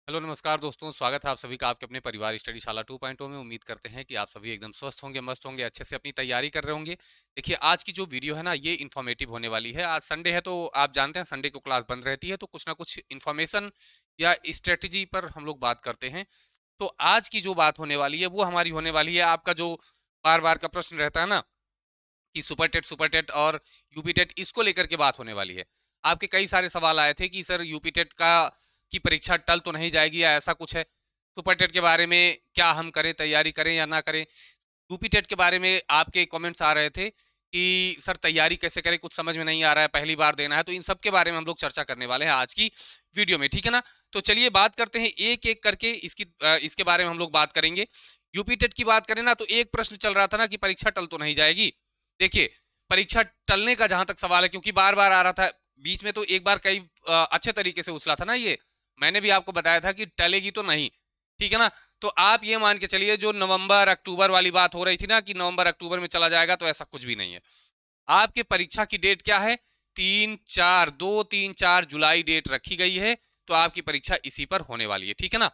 Hello नमस्कार दोस्तों, स्वागत है आप सभी का आपके अपने परिवार स्टडी शाला 2.0 में। उम्मीद करते हैं कि आप सभी एकदम स्वस्थ होंगे, मस्त होंगे, अच्छे से अपनी तैयारी कर रहे होंगे। देखिए, आज की जो वीडियो है ना, ये इन्फॉर्मेटिव होने वाली है। आज संडे है तो आप जानते हैं संडे को क्लास बंद रहती है, तो कुछ ना कुछ इन्फॉर्मेशन या स्ट्रेटजी पर हम लोग बात करते हैं। तो आज की जो बात होने वाली है वो हमारी होने वाली है, आपका जो बार बार का प्रश्न रहता है ना कि सुपर टेट और यूपी टेट, इसको लेकर के बात होने वाली है। आपके कई सारे सवाल आए थे कि सर यूपी टेट का की परीक्षा टल तो नहीं जाएगी या ऐसा कुछ है। सुपर टेट के बारे में क्या हम करें, तैयारी करें या ना करें। यूपी टेट के बारे में आपके कमेंट्स आ रहे थे कि सर तैयारी कैसे करें, कुछ समझ में नहीं आ रहा है, पहली बार देना है। तो इन सब के बारे में हम लोग चर्चा करने वाले हैं आज की वीडियो में, ठीक है ना। तो चलिए बात करते हैं एक एक करके इसके बारे में हम लोग बात करेंगे। यूपी टेट की बात करें ना, तो एक प्रश्न चल रहा था ना कि परीक्षा टल तो नहीं जाएगी। देखिए, परीक्षा टलने का जहां तक सवाल है, क्योंकि बार बार आ रहा था बीच में, तो एक बार कई अच्छे तरीके से उछला था ना ये। मैंने भी आपको बताया था कि टलेगी तो नहीं, ठीक है ना। तो आप ये मान के चलिए, जो नवंबर अक्टूबर वाली बात हो रही थी ना कि नवंबर अक्टूबर में चला जाएगा, तो ऐसा कुछ भी नहीं है। आपके परीक्षा की डेट क्या है? 3 4 जुलाई डेट रखी गई है। तो आपकी परीक्षा इसी पर होने वाली है, ठीक है ना।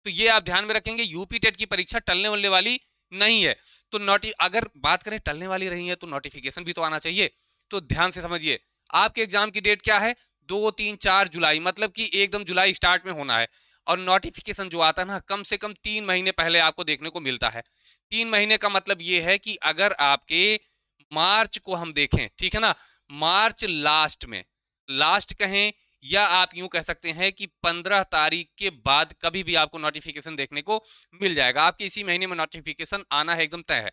तो ये आप ध्यान में रखेंगे, यूपी टेट की परीक्षा टलने वलने वाली नहीं है। तो अगर बात करें टलने वाली रही है, तो नोटिफिकेशन भी तो आना चाहिए। तो ध्यान से समझिए, आपके एग्जाम की डेट क्या है? 2 3 4 जुलाई, मतलब कि एकदम जुलाई स्टार्ट में होना है। और नोटिफिकेशन जो आता है ना, कम से कम 3 महीने पहले आपको देखने को मिलता है। 3 महीने का मतलब ये है कि अगर आपके मार्च को हम देखें, ठीक है ना, मार्च लास्ट में, लास्ट कहें या आप यूं कह सकते हैं कि 15 तारीख के बाद कभी भी आपको नोटिफिकेशन देखने को मिल जाएगा। आपके इसी महीने में नोटिफिकेशन आना है, एकदम तय है।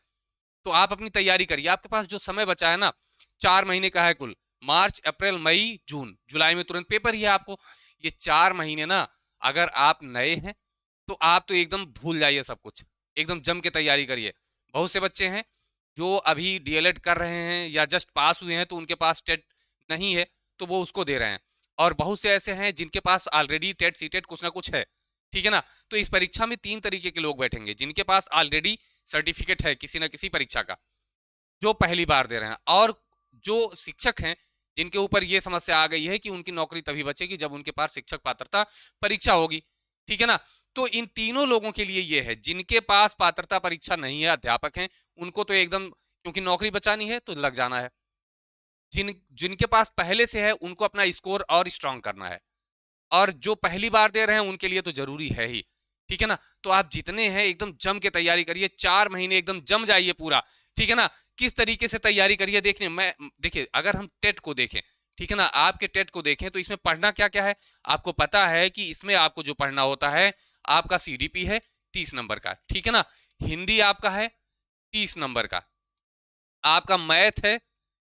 तो आप अपनी तैयारी करिए। आपके पास जो समय बचा है ना, 4 महीने का है कुल। मार्च अप्रैल मई जून, जुलाई में तुरंत पेपर ही है आपको। ये 4 महीने ना, अगर आप नए हैं तो आप तो एकदम भूल जाइए सब कुछ। एकदम जम के तैयारी करिए। बहुत से बच्चे हैं जो अभी डीएलएड कर रहे हैं या जस्ट पास हुए हैं, तो उनके पास टेट नहीं है, तो वो उसको दे रहे हैं। और बहुत से ऐसे हैं जिनके पास ऑलरेडी टेट सीटेट कुछ ना कुछ है, ठीक है ना। तो इस परीक्षा में 3 तरीके के लोग बैठेंगे, जिनके पास ऑलरेडी सर्टिफिकेट है किसी ना किसी परीक्षा का, जो पहली बार दे रहे हैं, और जो शिक्षक हैं जिनके ऊपर ये समस्या आ गई है कि उनकी नौकरी तभी बचेगी जब उनके पास शिक्षक पात्रता परीक्षा होगी, ठीक है ना। तो इन तीनों लोगों के लिए ये है, जिनके पास पात्रता परीक्षा नहीं है, अध्यापक हैं, उनको तो एकदम, क्योंकि नौकरी बचानी है तो लग जाना है। जिनके पास पहले से है, उनको अपना स्कोर और स्ट्रांग करना है। और जो पहली बार दे रहे हैं उनके लिए तो जरूरी है ही, ठीक है ना। तो आप जितने हैं एकदम जम के तैयारी करिए, 4 महीने एकदम जम जाइए पूरा, ठीक है ना। किस तरीके से तैयारी करिए, देखिए अगर हम टेट को देखें, ठीक है ना, आपके टेट को देखें, तो इसमें पढ़ना क्या क्या है। आपको पता है कि इसमें आपको जो पढ़ना होता है, आपका सीडीपी है 30 नंबर का, ठीक है ना। हिंदी आपका है 30 नंबर का, आपका मैथ है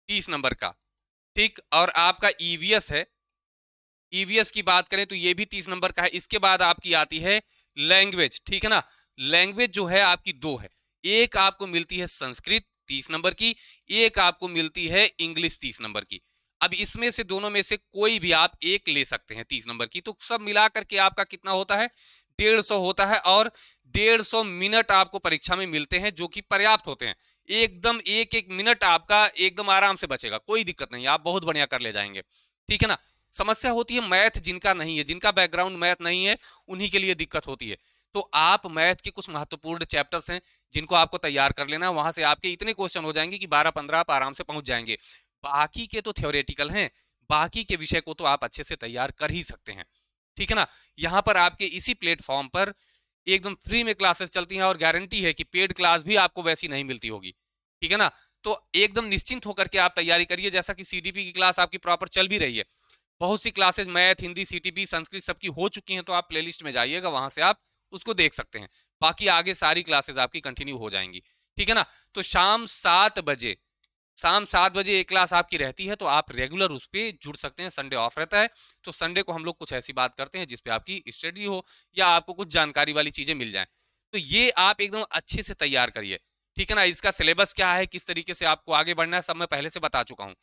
30 नंबर का, ठीक। और आपका ईवीएस है, ईवीएस की बात करें तो ये भी 30 नंबर का है। इसके बाद आपकी आती है लैंग्वेज, ठीक है ना। लैंग्वेज जो है आपकी दो है, एक आपको मिलती है संस्कृत 30 नंबर की, एक आपको मिलती है इंग्लिश 30 नंबर की। अब इसमें से दोनों में से कोई भी आप एक ले सकते हैं 30 नंबर की। तो सब मिला करके आपका कितना होता है? 150 होता है। और 150 मिनट आपको परीक्षा में मिलते हैं, जो कि पर्याप्त होते हैं। एकदम एक एक मिनट आपका एकदम आराम से बचेगा, कोई दिक्कत नहीं, आप बहुत बढ़िया कर ले जाएंगे, ठीक है ना। समस्या होती है मैथ जिनका नहीं है, जिनका बैकग्राउंड मैथ नहीं है, उन्हीं के लिए दिक्कत होती है। तो आप मैथ के कुछ महत्वपूर्ण चैप्टर्स हैं जिनको आपको तैयार कर लेना, वहां से आपके इतने क्वेश्चन हो जाएंगे कि 12 15 आप आराम से पहुंच जाएंगे। बाकी के तो थ्योरेटिकल हैं, बाकी के विषय को तो आप अच्छे से तैयार कर ही सकते हैं, ठीक है ना। यहाँ पर आपके इसी प्लेटफॉर्म पर एकदम फ्री में क्लासेस चलती हैं, और गारंटी है कि पेड क्लास भी आपको वैसी नहीं मिलती होगी, ठीक है ना। तो एकदम निश्चिंत होकर के आप तैयारी करिए, जैसा कि सीडीपी की क्लास आपकी प्रॉपर चल भी रही है। बहुत सी classes math, Hindi, CTP, Sanskrit सबकी हो चुकी हैं, तो आप प्लेलिस्ट में जाइएगा, वहां से आप उसको देख सकते हैं। बाकी आगे सारी क्लासेस आपकी कंटिन्यू हो जाएंगी, ठीक है ना। तो शाम 7 बजे एक क्लास आपकी रहती है, तो आप रेगुलर उस पर जुड़ सकते हैं। संडे ऑफ रहता है, तो संडे को हम लोग कुछ ऐसी बात करते हैं जिसपे आपकी स्टडी हो या आपको कुछ जानकारी वाली चीजें मिल जाए। तो ये आप एकदम अच्छे से तैयार करिए, ठीक है ना। इसका सिलेबस क्या है, किस तरीके से आपको आगे बढ़ना है, सब मैं पहले से बता चुका हूं।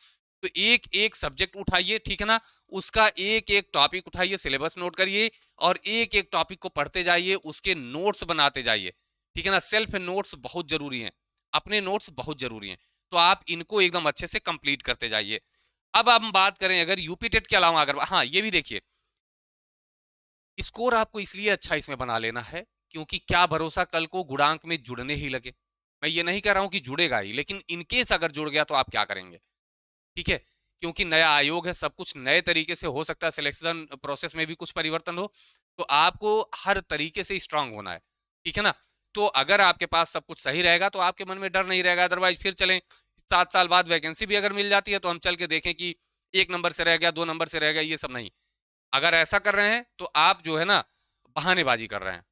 तो एक एक सब्जेक्ट उठाइए, ठीक है ना, उसका एक एक टॉपिक उठाइए, सिलेबस नोट करिए, और एक एक टॉपिक को पढ़ते जाइए, उसके नोट्स बनाते जाइए, ठीक है ना। सेल्फ नोट्स बहुत जरूरी हैं, अपने नोट्स बहुत जरूरी हैं। तो आप इनको एकदम अच्छे से कंप्लीट करते जाइए। अब हम बात करें अगर यूपी टेट के अलावा, अगर हाँ ये भी देखिए, स्कोर आपको इसलिए अच्छा इसमें बना लेना है क्योंकि क्या भरोसा कल को गुणांक में जुड़ने ही लगे। मैं ये नहीं कह रहा हूं कि जुड़ेगा ही, लेकिन इनकेस अगर जुड़ गया तो आप क्या करेंगे? ठीक है, क्योंकि नया आयोग है, सब कुछ नए तरीके से हो सकता है, सिलेक्शन प्रोसेस में भी कुछ परिवर्तन हो, तो आपको हर तरीके से स्ट्रांग होना है, ठीक है ना? तो अगर आपके पास सब कुछ सही रहेगा तो आपके मन में डर नहीं रहेगा। अदरवाइज फिर चलें, 7 साल बाद वैकेंसी भी अगर मिल जाती है तो हम चल के देखें कि 1 नंबर से रह गया, 2 नंबर से रह गया, ये सब नहीं। अगर ऐसा कर रहे हैं तो आप जो है ना बहानेबाजी कर रहे हैं,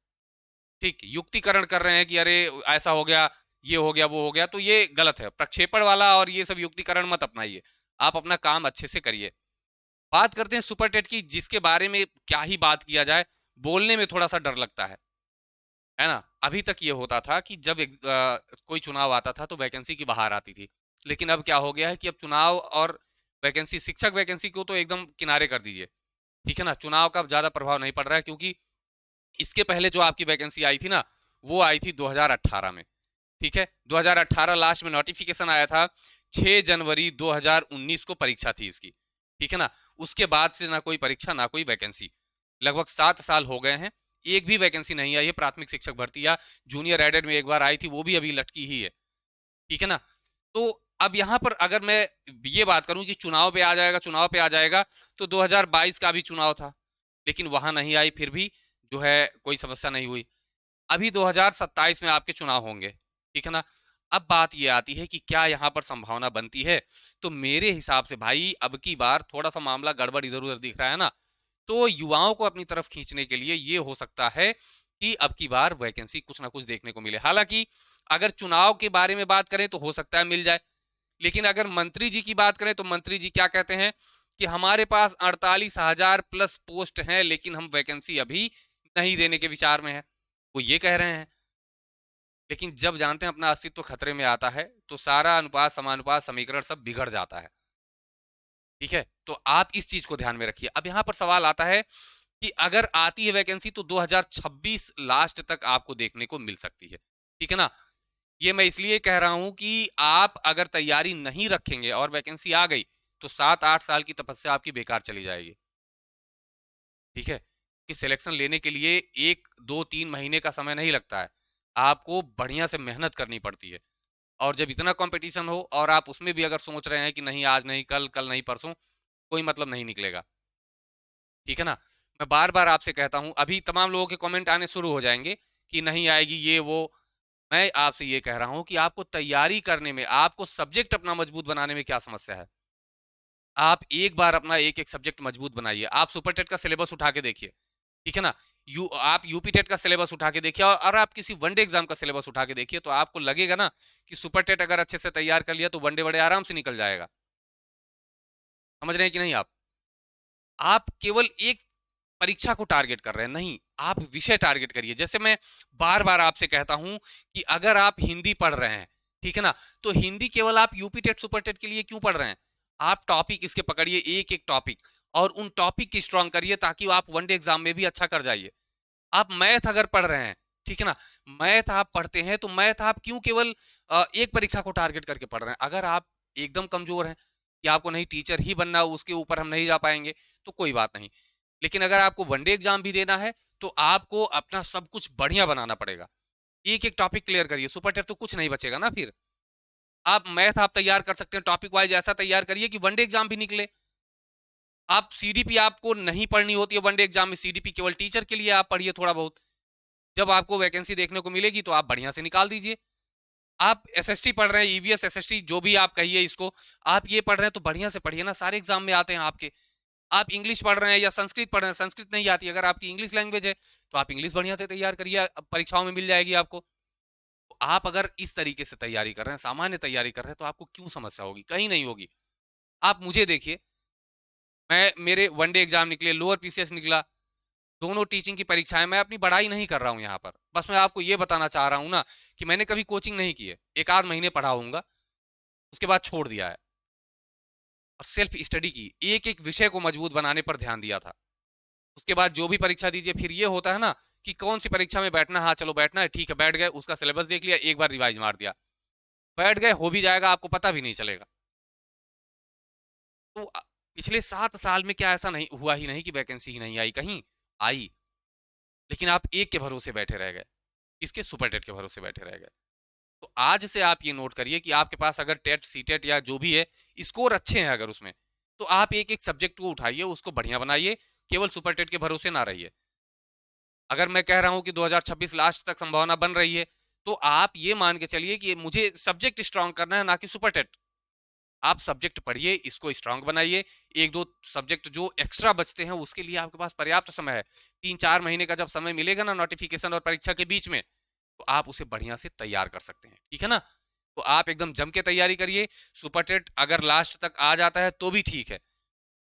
ठीक, युक्तिकरण कर रहे हैं कि अरे ऐसा हो गया, ये हो गया, वो हो गया, तो ये गलत है। प्रक्षेपण वाला और ये सब युक्तिकरण मत अपनाइए। आप अपना काम अच्छे से करिए। बात करते हैं सुपर टेट की, जिसके बारे में क्या ही बात किया जाए, बोलने में थोड़ा सा डर लगता है ना? अभी तक ये होता था कि जब कोई चुनाव आता था तो वैकेंसी की बाहर आती थी, लेकिन अब क्या हो गया है कि अब चुनाव और वैकेंसी, शिक्षक वैकेंसी को तो एकदम किनारे कर दीजिए, ठीक है ना? चुनाव का ज्यादा प्रभाव नहीं पड़ रहा है, क्योंकि इसके पहले जो आपकी वैकेंसी आई थी ना, वो आई थी 2018 में, ठीक है? 2018 लास्ट में नोटिफिकेशन आया था, 6 जनवरी 2019 को परीक्षा थी इसकी, ठीक है ना? उसके बाद से ना कोई परीक्षा ना कोई वैकेंसी, लगभग 7 साल हो गए हैं, एक भी वैकेंसी नहीं आई है। प्राथमिक शिक्षक भर्ती या जूनियर एडेड में एक बार आई थी, वो भी अभी लटकी ही है, ठीक है ना? तो अब यहां पर अगर मैं ये बात करूं कि चुनाव पे आ जाएगा, चुनाव पे आ जाएगा, तो 2022 का भी चुनाव था, लेकिन वहां नहीं आई, फिर भी जो है कोई समस्या नहीं हुई। अभी 2027 में आपके चुनाव होंगे, ठीक है ना? अब बात ये आती है कि क्या यहाँ पर संभावना बनती है? तो मेरे हिसाब से भाई अब की बार थोड़ा सा मामला गड़बड़ इधर उधर दिख रहा है ना, तो युवाओं को अपनी तरफ खींचने के लिए ये हो सकता है कि अब की बार वैकेंसी कुछ ना कुछ देखने को मिले। हालांकि अगर चुनाव के बारे में बात करें तो हो सकता है मिल जाए, लेकिन अगर मंत्री जी की बात करें तो मंत्री जी क्या कहते हैं कि हमारे पास 48,000 प्लस पोस्ट हैं, लेकिन हम वैकेंसी अभी नहीं देने के विचार में है, वो ये कह रहे हैं। लेकिन जब जानते हैं अपना अस्तित्व खतरे में आता है तो सारा अनुपात समानुपात समीकरण सब बिगड़ जाता है, ठीक है? तो आप इस चीज को ध्यान में रखिए। अब यहां पर सवाल आता है कि अगर आती है वैकेंसी तो 2026 लास्ट तक आपको देखने को मिल सकती है, ठीक है ना? ये मैं इसलिए कह रहा हूं कि आप अगर तैयारी नहीं रखेंगे और वैकेंसी आ गई तो 7-8 साल की तपस्या आपकी बेकार चली जाएगी, ठीक है? कि सिलेक्शन लेने के लिए 1 2 3 महीने का समय नहीं लगता है, आपको बढ़िया से मेहनत करनी पड़ती है। और जब इतना कंपटीशन हो और आप उसमें भी अगर सोच रहे हैं कि नहीं आज नहीं कल, कल नहीं परसों, कोई मतलब नहीं निकलेगा, ठीक है ना? मैं बार बार आपसे कहता हूं, अभी तमाम लोगों के कमेंट आने शुरू हो जाएंगे कि नहीं आएगी ये वो। मैं आपसे ये कह रहा हूं कि आपको तैयारी करने में, आपको सब्जेक्ट अपना मजबूत बनाने में क्या समस्या है? आप एक बार अपना एक एक सब्जेक्ट मजबूत बनाइए। आप सुपर टेट का सिलेबस उठा के देखिए, ठीक है ना? आप यूपी टेट का सिलेबस उठा के देखिए और आप किसी वनडे एग्जाम का सिलेबस उठा के देखिए, तो आपको लगेगा ना कि सुपर टेट अगर अच्छे से तैयार कर लिया तो वनडे बड़े आराम से निकल जाएगा। समझ रहे हैं कि नहीं आप केवल एक परीक्षा को टारगेट कर रहे हैं, नहीं, आप विषय टारगेट करिए। जैसे मैं बार बार आपसे कहता हूं कि अगर आप हिंदी पढ़ रहे हैं, ठीक है ना, तो हिंदी केवल आप यूपी टेट सुपर टेट के लिए क्यों पढ़ रहे हैं? आप टॉपिक इसके पकड़िए, एक एक टॉपिक, और उन टॉपिक की स्ट्रांग करिए ताकि आप वनडे एग्जाम में भी अच्छा कर जाइए। आप मैथ अगर पढ़ रहे हैं, ठीक है ना, मैथ आप पढ़ते हैं तो मैथ आप क्यों केवल एक परीक्षा को टारगेट करके पढ़ रहे हैं? अगर आप एकदम कमजोर हैं कि आपको नहीं टीचर ही बनना, उसके ऊपर हम नहीं जा पाएंगे, तो कोई बात नहीं। लेकिन अगर आपको वनडे एग्जाम भी देना है तो आपको अपना सब कुछ बढ़िया बनाना पड़ेगा। एक एक टॉपिक क्लियर करिए, सुपर टेट तो कुछ नहीं बचेगा ना फिर। आप मैथ आप तैयार कर सकते हैं, टॉपिक वाइज ऐसा तैयार करिए कि वनडे एग्जाम भी निकले। आप सीडीपी आपको नहीं पढ़नी होती है वनडे एग्जाम में, सीडीपी केवल टीचर के लिए आप पढ़िए थोड़ा बहुत। जब आपको वैकेंसी देखने को मिलेगी तो आप बढ़िया से निकाल दीजिए। आप एसएसटी पढ़ रहे हैं, ईवीएस एसएसटी जो भी आप कहिए इसको, आप ये पढ़ रहे हैं तो बढ़िया से पढ़िए ना, सारे एग्जाम में आते हैं आपके। आप इंग्लिश पढ़ रहे हैं या संस्कृत पढ़ रहे हैं, संस्कृत नहीं आती, अगर आपकी इंग्लिश लैंग्वेज है तो आप इंग्लिश बढ़िया से तैयार करिए, परीक्षाओं में मिल जाएगी आपको। तो आप अगर इस तरीके से तैयारी कर रहे हैं, सामान्य तैयारी कर रहे हैं, तो आपको क्यों समस्या होगी? कहीं नहीं होगी। आप मुझे देखिए, मैं, मेरे वनडे एग्जाम निकले, लोअर पीसीएस निकला, दोनों टीचिंग की परीक्षाएं, मैं अपनी बड़ाई नहीं कर रहा हूं यहाँ पर, बस मैं आपको ये बताना चाह रहा हूं ना कि मैंने कभी कोचिंग नहीं की है, 1 आध महीने पढ़ा होऊंगा, उसके बाद छोड़ दिया है, और सेल्फ स्टडी की, एक एक विषय को मजबूत बनाने पर ध्यान दिया था। उसके बाद जो भी परीक्षा दीजिए, फिर ये होता है ना कि कौन सी परीक्षा में बैठना, हाँ चलो बैठना है, ठीक है बैठ गए, उसका सिलेबस देख लिया, एक बार रिवाइज मार दिया, बैठ गए, हो भी जाएगा, आपको पता भी नहीं चलेगा। तो पिछले 7 साल में क्या ऐसा नहीं हुआ ही नहीं कि वैकेंसी ही नहीं आई? कहीं आई। लेकिन आप एक के भरोसे बैठे रह गए, इसके सुपर टेट के भरोसे बैठे रह गए। तो आज से आप ये नोट करिए कि आपके पास अगर टेट, सीटेट या जो भी है, स्कोर अच्छे हैं अगर उसमें, तो आप एक-एक सब्जेक्ट को उठाइए, उसको बढ़िया बनाइए, केवल सुपर टेट के भरोसे ना रहिए। अगर मैं कह रहा हूं कि 2026 लास्ट तक संभावना बन रही है, तो आप ये मान के चलिए कि मुझे सब्जेक्ट स्ट्रांग करना है, ना कि सुपर टेट। आप सब्जेक्ट पढ़िए, इसको स्ट्रांग बनाइए। 1-2 सब्जेक्ट जो एक्स्ट्रा बचते हैं, उसके लिए आपके पास पर्याप्त समय है। 3-4 महीने का जब समय मिलेगा ना नोटिफिकेशन और परीक्षा के बीच में, तो आप उसे बढ़िया से तैयार कर सकते हैं, ठीक है ना? तो आप एकदम जम के तैयारी करिए। सुपर टेट अगर लास्ट तक आ जाता है तो भी ठीक है,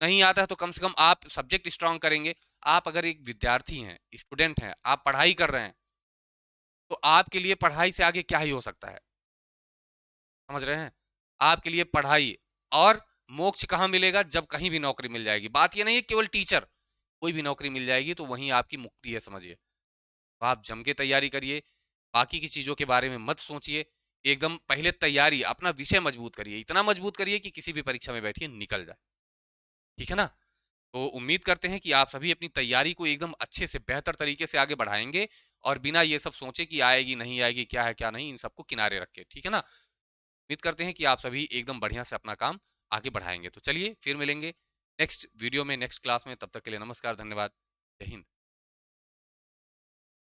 नहीं आता है तो कम से कम आप सब्जेक्ट स्ट्रांग करेंगे। आप अगर एक विद्यार्थी हैं, स्टूडेंट हैं, आप पढ़ाई कर रहे हैं, तो आपके लिए पढ़ाई से आगे क्या ही हो सकता है? समझ रहे हैं? आपके लिए पढ़ाई और मोक्ष कहाँ मिलेगा? जब कहीं भी नौकरी मिल जाएगी। बात ये नहीं है केवल टीचर, कोई भी नौकरी मिल जाएगी तो वहीं आपकी मुक्ति है, समझिए। तो आप जम के तैयारी करिए, बाकी की चीज़ों के बारे में मत सोचिए। एकदम पहले तैयारी, अपना विषय मजबूत करिए, इतना मजबूत करिए कि किसी भी परीक्षा में बैठिए निकल जाए। ठीक है ना? तो उम्मीद करते हैं कि आप सभी अपनी तैयारी को एकदम अच्छे से बेहतर तरीके से आगे बढ़ाएँगे और बिना ये सब सोचे कि आएगी, नहीं आएगी, क्या है, क्या नहीं, इन सबको किनारे रख के। ठीक है ना? उम्मीद करते हैं कि आप सभी एकदम बढ़िया से अपना काम आगे बढ़ाएँगे। तो चलिए फिर मिलेंगे नेक्स्ट वीडियो में, नेक्स्ट क्लास में। तब तक के लिए नमस्कार, धन्यवाद। जय हिंद।